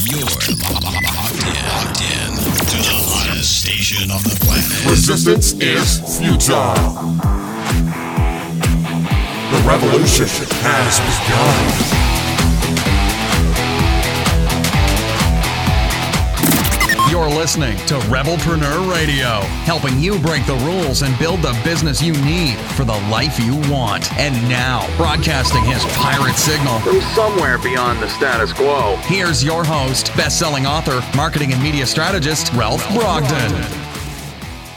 You're locked in to the hottest station on the planet. Resistance is futile. The revolution has begun. You're listening to Rebelpreneur Radio, helping you break the rules and build the business you need for the life you want. And now, broadcasting his pirate signal from somewhere beyond the status quo, here's your host, best-selling author, marketing and media strategist, Ralph Brogden.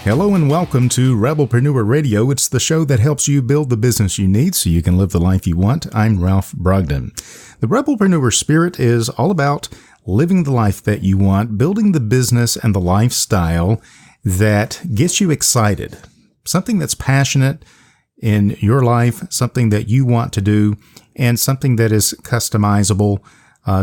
Hello and welcome to Rebelpreneur Radio. It's the show that helps you build the business you need so you can live the life you want. I'm Ralph Brogden. The Rebelpreneur spirit is all about living the life that you want, building the business and the lifestyle that gets you excited, something that's passionate in your life, something that you want to do, and something that is customizable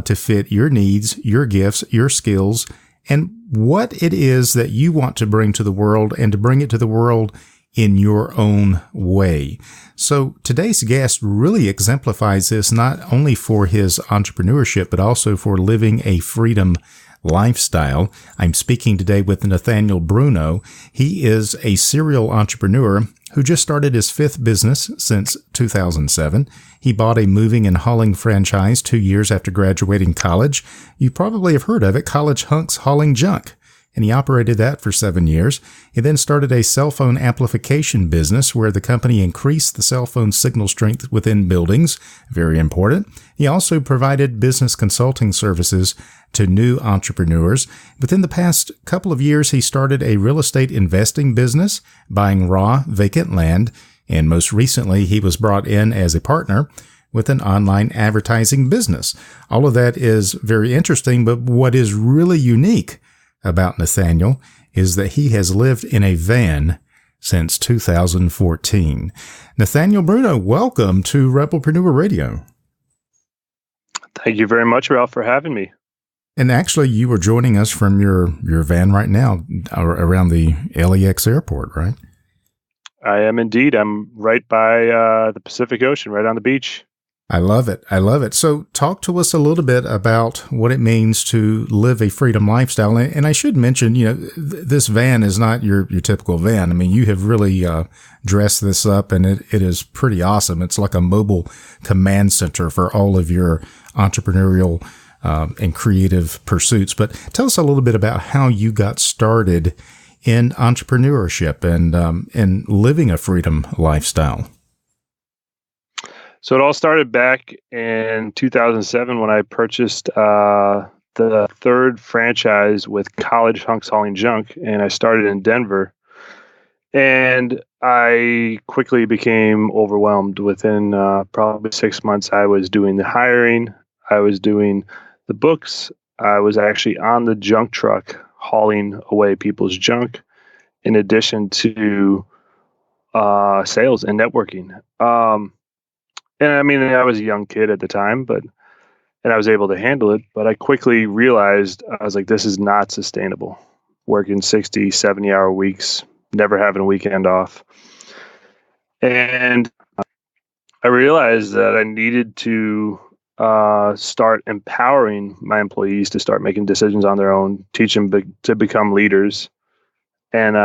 to fit your needs, your gifts, your skills, and what it is that you want to bring to the world and to bring it to the world in your own way. So today's guest really exemplifies this not only for his entrepreneurship, but also for living a freedom lifestyle. I'm speaking today with Nathaniel Bruno. He is a serial entrepreneur who just started his fifth business since 2007. He bought a moving and hauling franchise 2 years after graduating college. You probably have heard of it, College Hunks Hauling Junk. And he operated that for 7 years. He then started a cell phone amplification business where the company increased the cell phone signal strength within buildings. Very important. He also provided business consulting services to new entrepreneurs. Within the past couple of years, he started a real estate investing business, buying raw, vacant land. And most recently, he was brought in as a partner with an online advertising business. All of that is very interesting, but what is really unique about Nathaniel is that he has lived in a van since 2014. Nathaniel Bruno, welcome to Rebelpreneur Radio. Thank you very much, Ralph, for having me. And actually, you were joining us from your van right now around the LAX airport, right? I am indeed. I'm right by the Pacific Ocean, right on the beach. I love it. I love it. So talk to us a little bit about what it means to live a freedom lifestyle. And I should mention, this van is not your typical van. I mean, you have really dressed this up, and it is pretty awesome. It's like a mobile command center for all of your entrepreneurial and creative pursuits. But tell us a little bit about how you got started in entrepreneurship and living a freedom lifestyle. So it all started back in 2007 when I purchased the third franchise with College Hunks Hauling Junk, and I started in Denver. And I quickly became overwhelmed. Within probably 6 months, I was doing the hiring, I was doing the books, I was actually on the junk truck hauling away people's junk, in addition to sales and networking. And I mean, I was a young kid at the time, and I was able to handle it. But I quickly realized, I was like, this is not sustainable. Working 60, 70-hour weeks, never having a weekend off. And I realized that I needed to start empowering my employees to start making decisions on their own, teach them to become leaders, and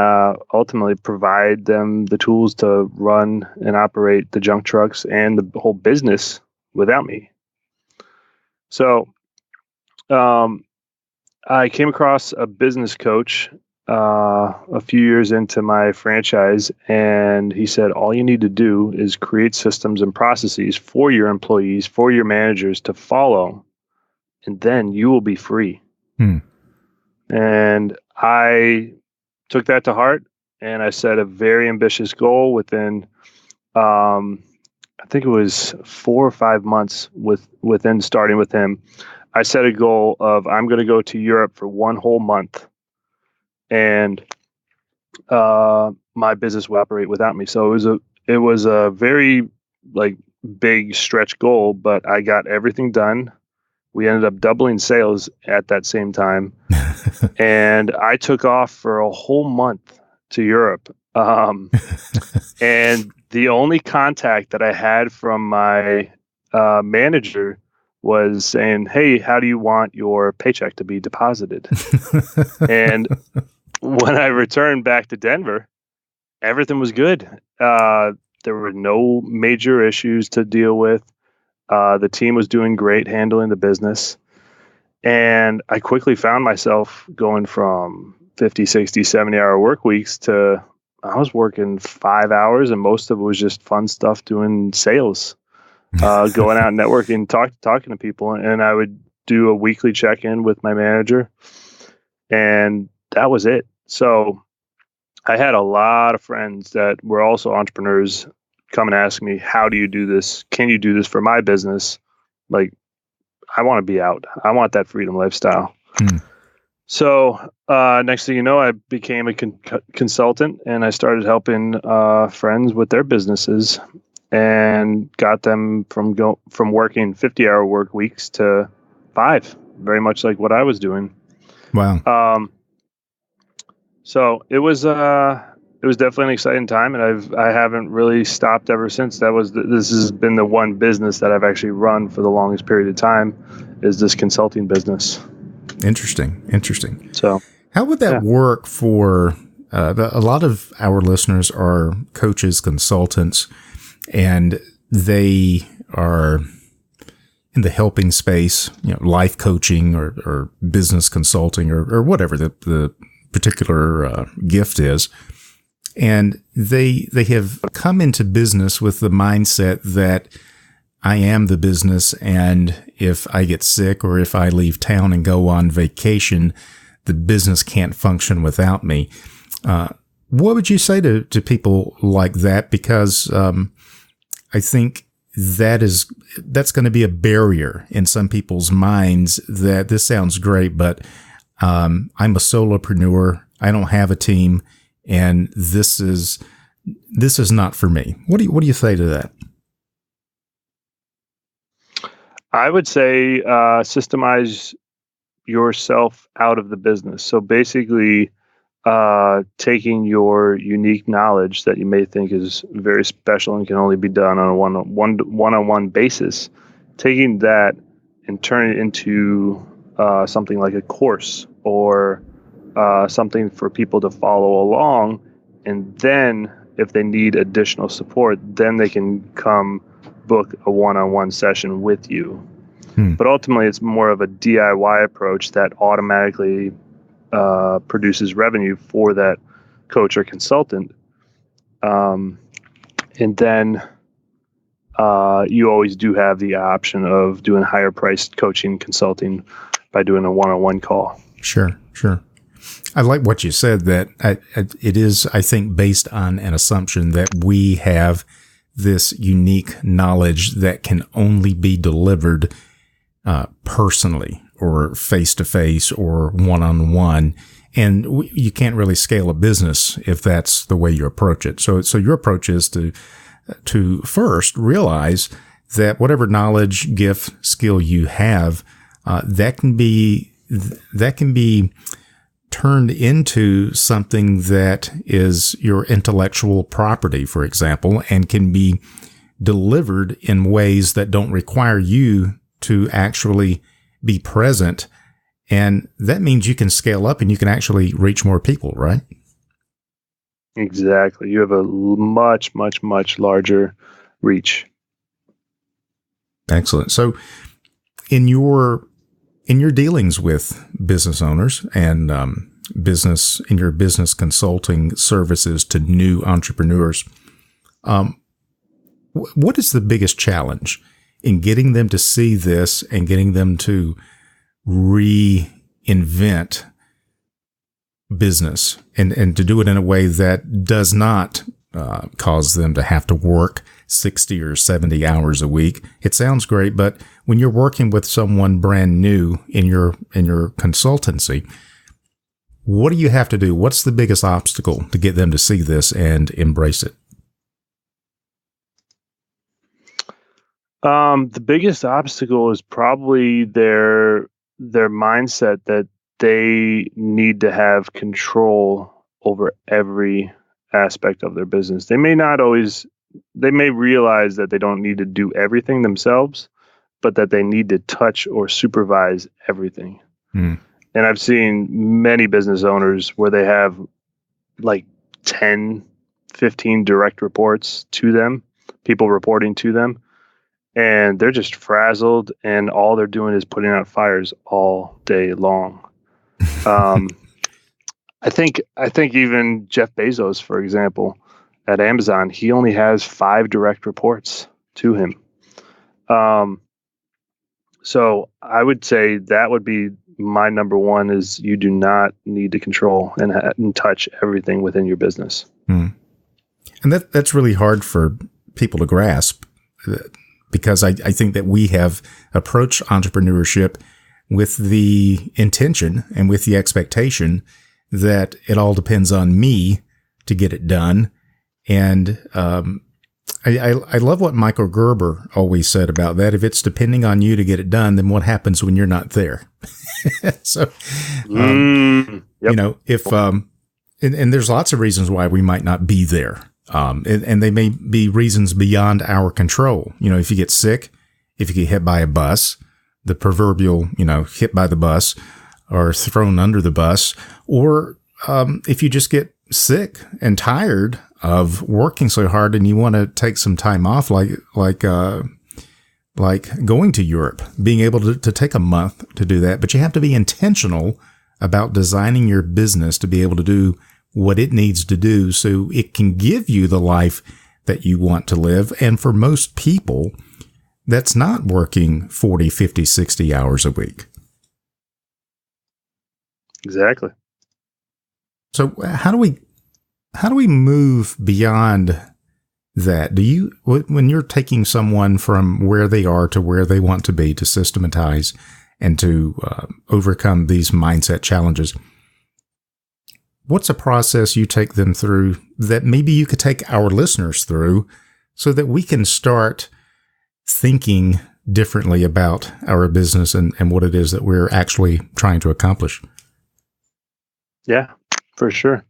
ultimately provide them the tools to run and operate the junk trucks and the whole business without me. So I came across a business coach a few years into my franchise, and he said, all you need to do is create systems and processes for your employees, for your managers to follow, and then you will be free. And I took that to heart, and I set a very ambitious goal within, I think it was 4 or 5 months within starting with him. I set a goal of I'm going to go to Europe for 1 whole month, and my business will operate without me. So it was a very big stretch goal, but I got everything done. We ended up doubling sales at that same time. And I took off for a whole month to Europe. And the only contact that I had from my manager was saying, "Hey, how do you want your paycheck to be deposited?" And when I returned back to Denver, everything was good. There were no major issues to deal with. The team was doing great handling the business. And I quickly found myself going from 50, 60, 70-hour work weeks to I was working 5 hours, and most of it was just fun stuff doing sales, going out and networking, talking to people. And I would do a weekly check-in with my manager, and that was it. So I had a lot of friends that were also entrepreneurs come and ask me, "How do you do this? Can you do this for my business?" Like, I want to be out. I want that freedom lifestyle. So next thing you know, I became a consultant, and I started helping friends with their businesses, and got them from working 50-hour work weeks to 5, very much like what I was doing. Wow. So it was definitely an exciting time, and I haven't really stopped ever since. This has been the one business that I've actually run for the longest period of time, is this consulting business. Interesting. So how would that work for a lot of our listeners are coaches, consultants, and they are in the helping space, life coaching or business consulting or whatever the particular gift is. And they have come into business with the mindset that I am the business, and if I get sick or if I leave town and go on vacation, the business can't function without me. What would you say to people like that? Because I think that's going to be a barrier in some people's minds, that this sounds great, but I'm a solopreneur. I don't have a team, and this is not for me. What do you say to that? I would say systemize yourself out of the business. So basically, taking your unique knowledge that you may think is very special and can only be done on a one-on-one basis, taking that and turning it into something like a course or something for people to follow along. And then if they need additional support, then they can come book a one-on-one session with you. But ultimately, it's more of a DIY approach that automatically produces revenue for that coach or consultant. And then you always do have the option of doing higher priced coaching consulting by doing a one-on-one call. Sure. I like what you said, that it is, I think, based on an assumption that we have this unique knowledge that can only be delivered personally or face-to-face or one-on-one. And you can't really scale a business if that's the way you approach it. So your approach is to first realize that whatever knowledge, gift, skill you have, that can be turned into something that is your intellectual property, for example, and can be delivered in ways that don't require you to actually be present. And that means you can scale up and you can actually reach more people, right? Exactly. You have a much, much, much larger reach. Excellent. So in your dealings with business owners and in your business consulting services to new entrepreneurs, what is the biggest challenge in getting them to see this and getting them to reinvent business and to do it in a way that does not cause them to have to work 60 or 70 hours a week? It sounds great, but when you're working with someone brand new in your consultancy, what do you have to do? What's the biggest obstacle to get them to see this and embrace it? The biggest obstacle is probably their mindset that they need to have control over every aspect of their business. They may realize that they don't need to do everything themselves, but that they need to touch or supervise everything. Hmm. And I've seen many business owners where they have like 10, 15 direct reports to them, people reporting to them, and they're just frazzled, and all they're doing is putting out fires all day long. I think even Jeff Bezos, for example, at Amazon, he only has 5 direct reports to him. So I would say that would be my number one, is you do not need to control and touch everything within your business. Hmm. And that's really hard for people to grasp, because I think that we have approached entrepreneurship with the intention and with the expectation that it all depends on me to get it done. And I love what Michael Gerber always said about that. If it's depending on you to get it done, then what happens when you're not there? So, Yep. you know, if and there's lots of reasons why we might not be there. And they may be reasons beyond our control. You know, if you get sick, if you get hit by a bus, the proverbial, you know, hit by the bus or thrown under the bus, or if you just get sick and tired of working so hard and you want to take some time off, like going to Europe, being able to take a month to do that. But you have to be intentional about designing your business to be able to do what it needs to do so it can give you the life that you want to live. And for most people, that's not working 40, 50, 60 hours a week. Exactly. So how do we move beyond that? Do you, when you're taking someone from where they are to where they want to be, to systematize and to overcome these mindset challenges, what's a process you take them through that maybe you could take our listeners through so that we can start thinking differently about our business and what it is that we're actually trying to accomplish? Yeah, for sure.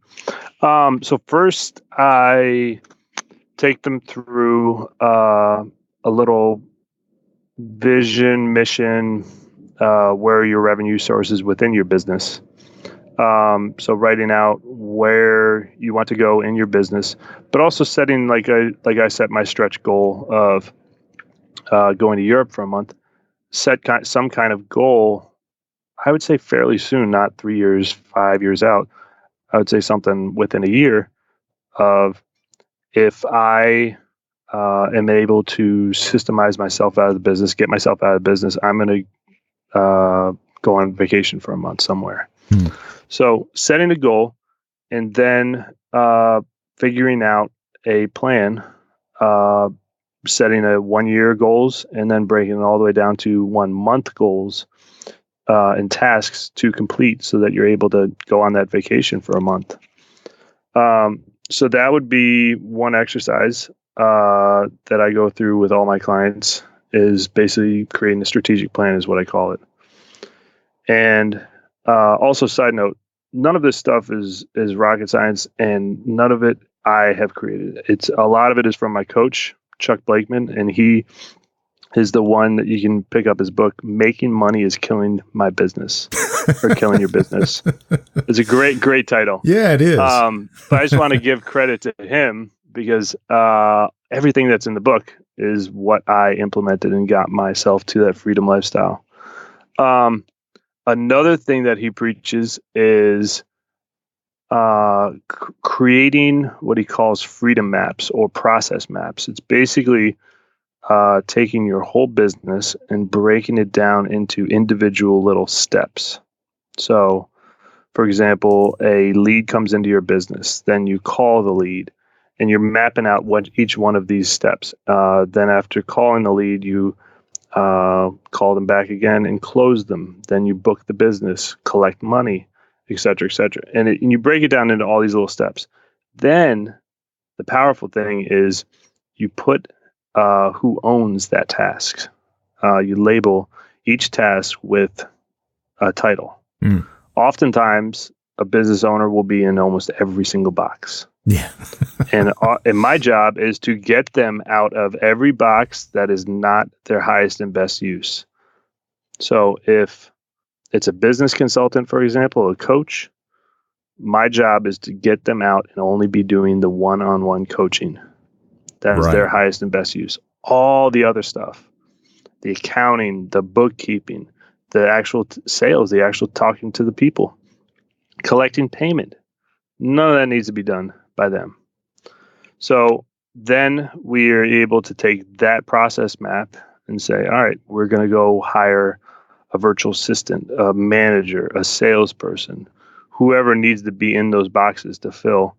So first, I take them through a little vision, mission, where are your revenue sources within your business. So writing out where you want to go in your business, but also setting, like I set my stretch goal of going to Europe for a month, set some kind of goal. I would say fairly soon, not 3 years, 5 years out. I would say something within a year of, if I am able to systemize myself out of the business, get myself out of the business, I'm going to go on vacation for a month somewhere. So setting a goal, and then figuring out a plan, setting a 1 year goals, and then breaking it all the way down to 1 month goals and tasks to complete so that you're able to go on that vacation for a month. So that would be one exercise that I go through with all my clients, is basically creating a strategic plan, is what I call it. And also, side note, none of this stuff is rocket science, and none of it I have created. A lot of it is from my coach, Chuck Blakeman, and he is the one that you can pick up his book, Making Money is Killing My Business, or Killing Your Business. It's a great title. Yeah, it is. But I just want to give credit to him, because everything that's in the book is what I implemented and got myself to that freedom lifestyle. Another thing that he preaches is creating what he calls freedom maps or process maps. It's basically taking your whole business and breaking it down into individual little steps. So, for example, a lead comes into your business, then you call the lead, and you're mapping out what each one of these steps. Then after calling the lead, you call them back again and close them. Then you book the business, collect money, et cetera, et cetera. And you break it down into all these little steps. Then the powerful thing is you put who owns that task. You label each task with a title. Oftentimes, a business owner will be in almost every single box. Yeah. And my job is to get them out of every box that is not their highest and best use. So if it's a business consultant, for example, a coach, my job is to get them out and only be doing the one-on-one coaching. That is their highest and best use. All the other stuff, the accounting, the bookkeeping, the actual sales, the actual talking to the people, collecting payment, none of that needs to be done by them. So then we are able to take that process map and say, all right, we're going to go hire a virtual assistant, a manager, a salesperson, whoever needs to be in those boxes to fill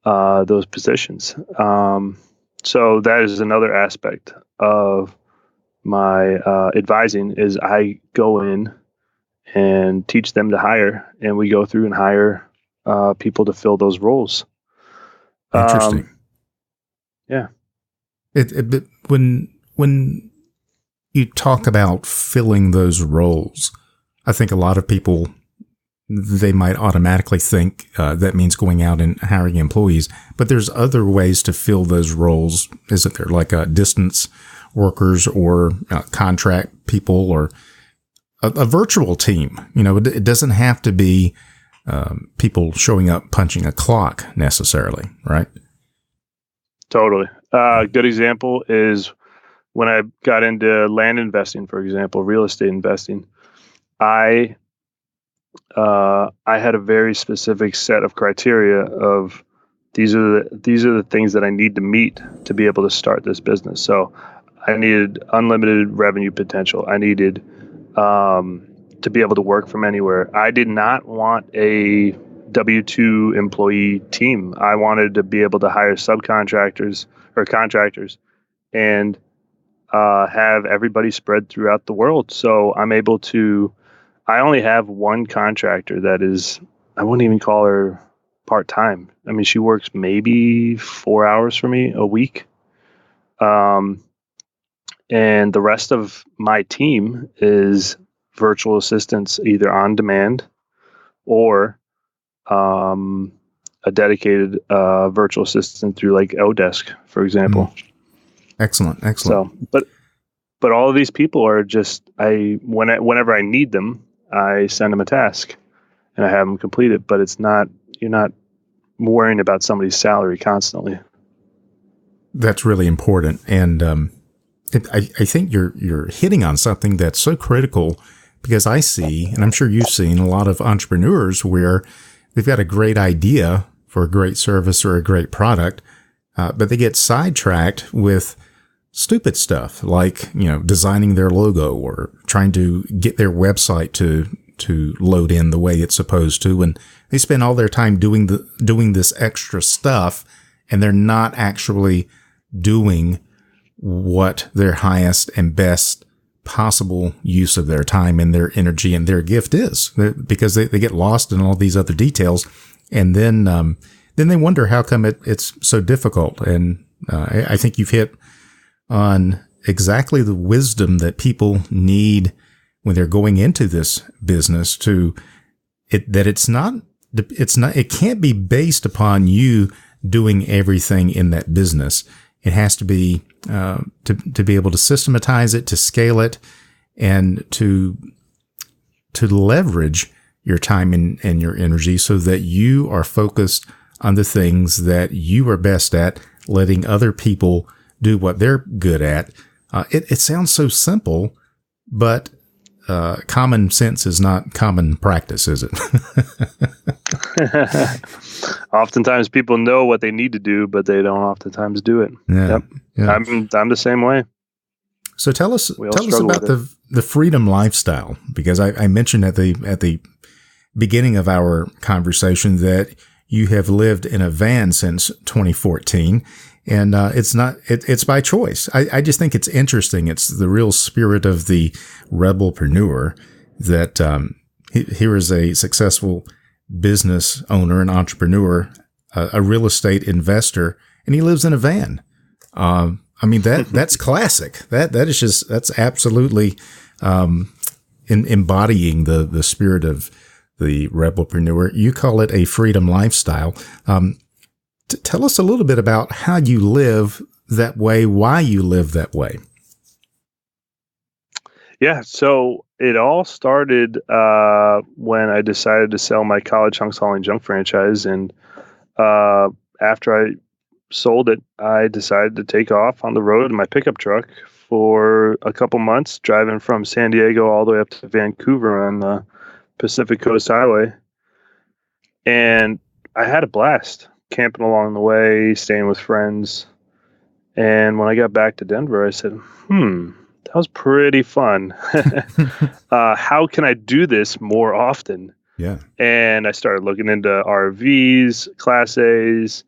those positions. So that is another aspect of my advising is I go in and teach them to hire, and we go through and hire people to fill those roles. Interesting. Yeah. When you talk about filling those roles, I think a lot of people, they might automatically think that means going out and hiring employees, but there's other ways to fill those roles, isn't there? Like distance workers or contract people or a virtual team. You know, it doesn't have to be people showing up punching a clock necessarily, right? Totally. Good example is when I got into land investing, for example, real estate investing, I had a very specific set of criteria of these are the things that I need to meet to be able to start this business. So I needed unlimited revenue potential. I needed to be able to work from anywhere. I did not want a W-2 employee team. I wanted to be able to hire subcontractors or contractors and have everybody spread throughout the world. So I'm able to, I only have one contractor that is, I wouldn't even call her part-time. I mean, she works maybe 4 hours for me a week. And the rest of my team is virtual assistants, either on demand or a dedicated virtual assistant through like Odesk, for example. Excellent. So, but all of these people are just, whenever I need them, I send them a task and I have them complete it, but it's not, you're not worrying about somebody's salary constantly. That's really important. And I think you're hitting on something that's so critical, because I see, and I'm sure you've seen, a lot of entrepreneurs where they've got a great idea for a great service or a great product, but they get sidetracked with stupid stuff like, designing their logo or trying to get their website to load in the way it's supposed to. And they spend all their time doing this extra stuff, and they're not actually doing what their highest and best possible use of their time and their energy and their gift is, because they get lost in all these other details. And then they wonder how come it's so difficult. And I think you've hit on exactly the wisdom that people need when they're going into this business, it can't be based upon you doing everything in that business. It has to be to be able to systematize it, to scale it, and to leverage your time and your energy so that you are focused on the things that you are best at, letting other people do what they're good at. It sounds so simple, but common sense is not common practice, is it? Oftentimes people know what they need to do, but they don't oftentimes do it. Yeah. Yep. Yeah. I'm the same way. So tell us about the freedom lifestyle, because I mentioned at the beginning of our conversation that you have lived in a van since 2014. And it's by choice. I just think it's interesting. It's the real spirit of the Rebelpreneur that here is a successful business owner, an entrepreneur, a real estate investor, and he lives in a van. I mean, that's classic. That's absolutely embodying the spirit of the Rebelpreneur. You call it a freedom lifestyle. Tell us a little bit about how you live that way, why you live that way. Yeah, so it all started when I decided to sell my college Hunks Hauling Junk franchise, and after I sold it, I decided to take off on the road in my pickup truck for a couple months, driving from San Diego all the way up to Vancouver on the Pacific Coast Highway. And I had a blast camping along the way, staying with friends. And when I got back to Denver, I said, that was pretty fun. How can I do this more often? Yeah. And I started looking into RVs, Class A's.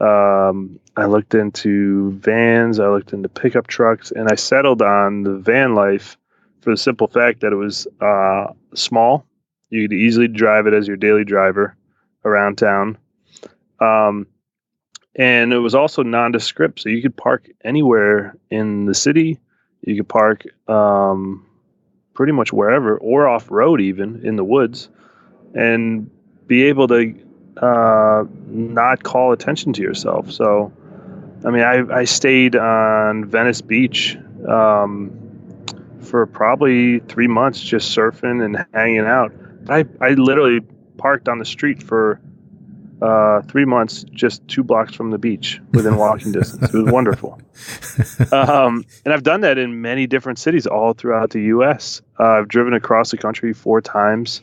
I looked into vans. I looked into pickup trucks, and I settled on the van life for the simple fact that it was small. You could easily drive it as your daily driver around town. And it was also nondescript, so you could park anywhere in the city. You could park pretty much wherever, or off-road even, in the woods, and be able to not call attention to yourself. So, I mean, I stayed on Venice Beach for probably 3 months just surfing and hanging out. I literally parked on the street for 3 months, just 2 blocks from the beach within walking distance. It was wonderful. And I've done that in many different cities all throughout the U.S. I've driven across the country 4 times.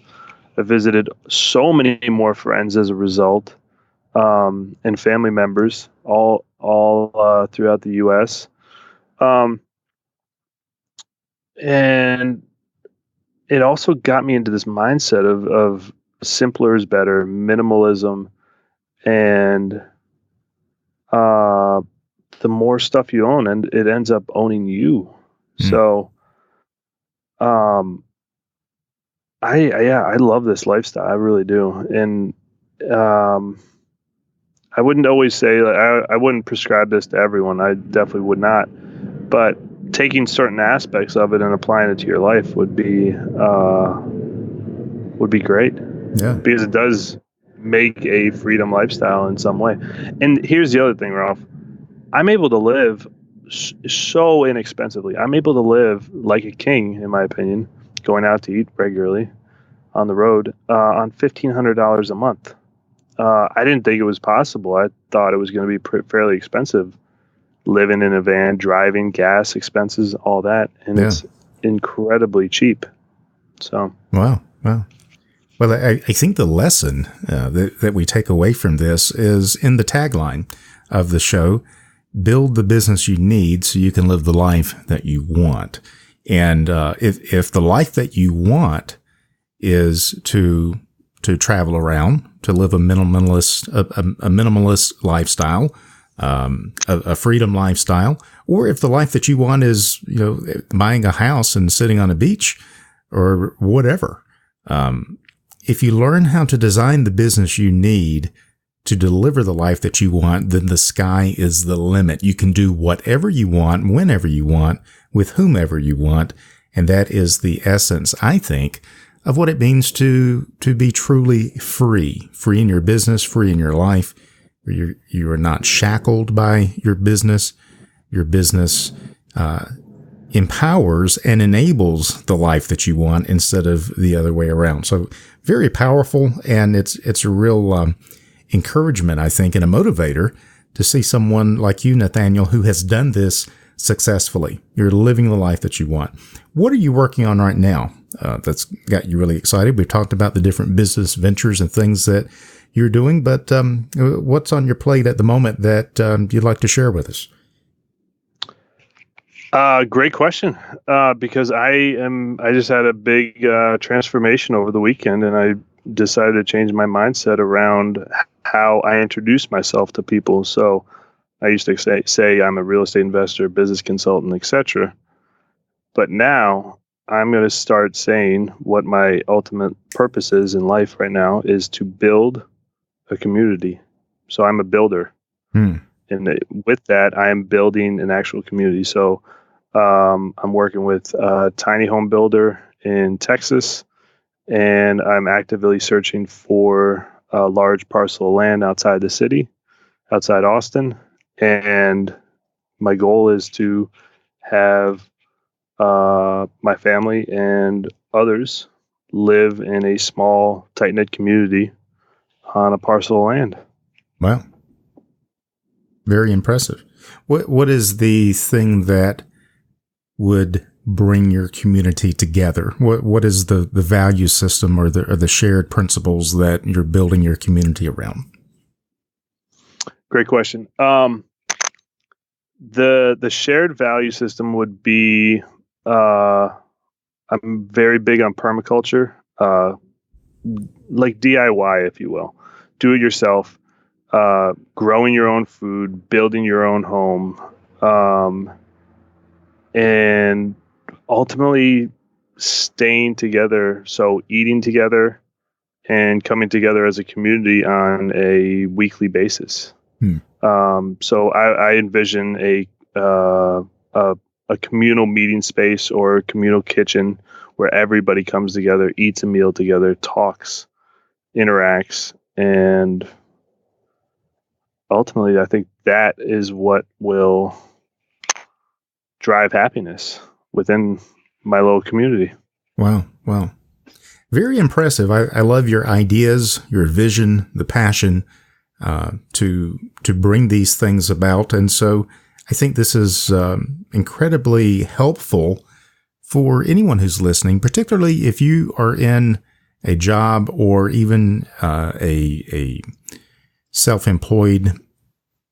I visited so many more friends as a result, and family members all throughout the U.S. And it also got me into this mindset of simpler is better, minimalism, and the more stuff you own, and it ends up owning you. So, I love this lifestyle. I really do. And I wouldn't always say, I wouldn't prescribe this to everyone. I definitely would not. But taking certain aspects of it and applying it to your life would be great. Yeah. Because it does make a freedom lifestyle in some way. And here's the other thing, Ralph. I'm able to live so inexpensively. I'm able to live like a king, in my opinion, going out to eat regularly on the road on $1,500 a month. I didn't think it was possible. I thought it was going to be fairly expensive, living in a van, driving, gas expenses, all that. And it's incredibly cheap. So, Wow. Well, I think the lesson that we take away from this is in the tagline of the show: build the business you need so you can live the life that you want. And if the life that you want is to travel around, to live a minimalist lifestyle, a freedom lifestyle, or if the life that you want is, buying a house and sitting on a beach or whatever, if you learn how to design the business you need to deliver the life that you want, then the sky is the limit. You can do whatever you want, whenever you want, with whomever you want. And that is the essence, I think, of what it means to be truly free in your business, free in your life. You are not shackled by your business. Your business empowers and enables the life that you want instead of the other way around. So very powerful, and it's a real encouragement, I think, and a motivator to see someone like you, Nathaniel, who has done this successfully. You're living the life that you want. What are you working on right now that's got you really excited? We've talked about the different business ventures and things that you're doing, but what's on your plate at the moment that you'd like to share with us? Great question. Because I just had a big transformation over the weekend, and I decided to change my mindset around how I introduce myself to people. So I used to say I'm a real estate investor, business consultant, etc. But now I'm going to start saying what my ultimate purpose is in life right now is to build a community. So I'm a builder. And with that, I am building an actual community. So I'm working with a tiny home builder in Texas, and I'm actively searching for a large parcel of land outside the city. outside Austin. And my goal is to have my family and others live in a small, tight-knit community on a parcel of land. Wow. Very impressive. What is the thing that would bring your community together? What is the value system or the shared principles that you're building your community around? Great question. The shared value system would be, I'm very big on permaculture, like DIY, if you will. Do it yourself, growing your own food, building your own home, and ultimately staying together. So eating together and coming together as a community on a weekly basis. So I envision a communal meeting space or a communal kitchen where everybody comes together, eats a meal together, talks, interacts, and ultimately I think that is what will drive happiness within my little community. Wow. Very impressive. I love your ideas, your vision, the passion to bring these things about. And so I think this is incredibly helpful for anyone who's listening, particularly if you are in a job or even a self-employed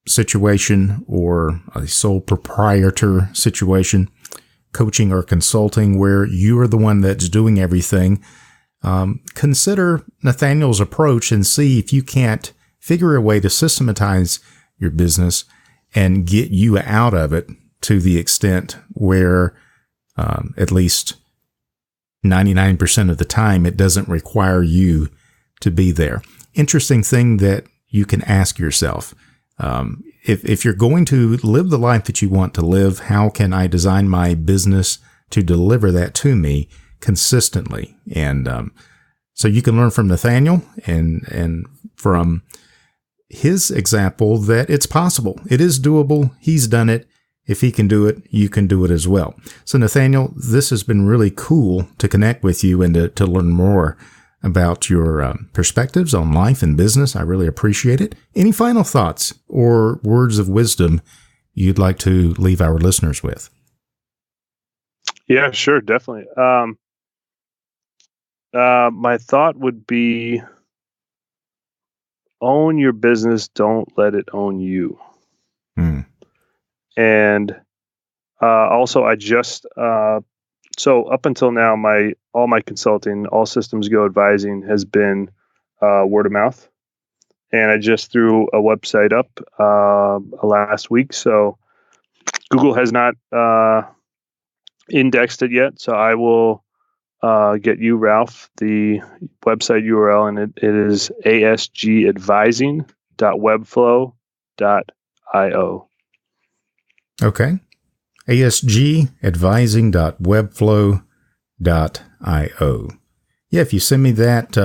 situation or a sole proprietor situation, coaching or consulting, where you are the one that's doing everything. Consider Nathaniel's approach and see if you can't figure a way to systematize your business and get you out of it to the extent where at least 99% of the time it doesn't require you to be there. Interesting thing that you can ask yourself. If you're going to live the life that you want to live, how can I design my business to deliver that to me consistently? And so you can learn from Nathaniel and from his example that it's possible. It is doable. He's done it. If he can do it, you can do it as well. So Nathaniel, this has been really cool to connect with you and to learn more about your perspectives on life and business. I really appreciate it. Any final thoughts or words of wisdom you'd like to leave our listeners with? Yeah, sure. Definitely. My thought would be own your business. Don't let it own you. And also I just, so up until now, all my consulting, all systems go advising has been word of mouth. And I just threw a website up last week. So Google has not indexed it yet. So I will get you, Ralph, the website URL, and it is asgadvising.webflow.io. Okay. asgadvising.webflow.io. Yeah, if you send me that,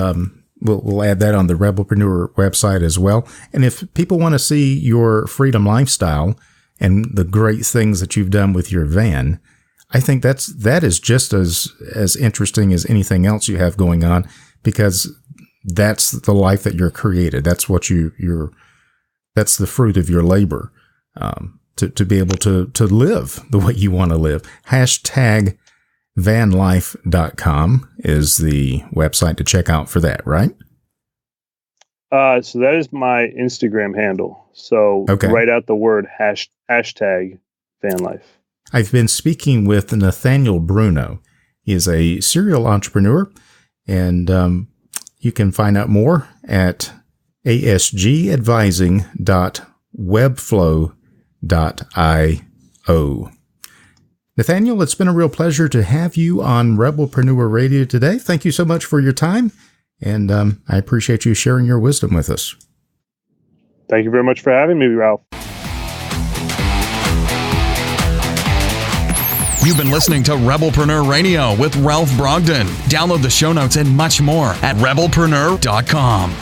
we'll add that on the Rebelpreneur website as well. And if people want to see your freedom lifestyle and the great things that you've done with your van, I think that is just as interesting as anything else you have going on, because that's the life that you're created. That's what that's the fruit of your labor. To be able to live the way you want to live. #vanlife.com is the website to check out for that, right? So that is my Instagram handle. So write out the word hashtag vanlife. I've been speaking with Nathaniel Bruno. He is a serial entrepreneur, and you can find out more at asgadvising.webflow.io. Nathaniel, it's been a real pleasure to have you on Rebelpreneur Radio today. Thank you so much for your time, and I appreciate you sharing your wisdom with us. Thank you very much for having me, Ralph. You've been listening to Rebelpreneur Radio with Ralph Brogden. Download the show notes and much more at rebelpreneur.com.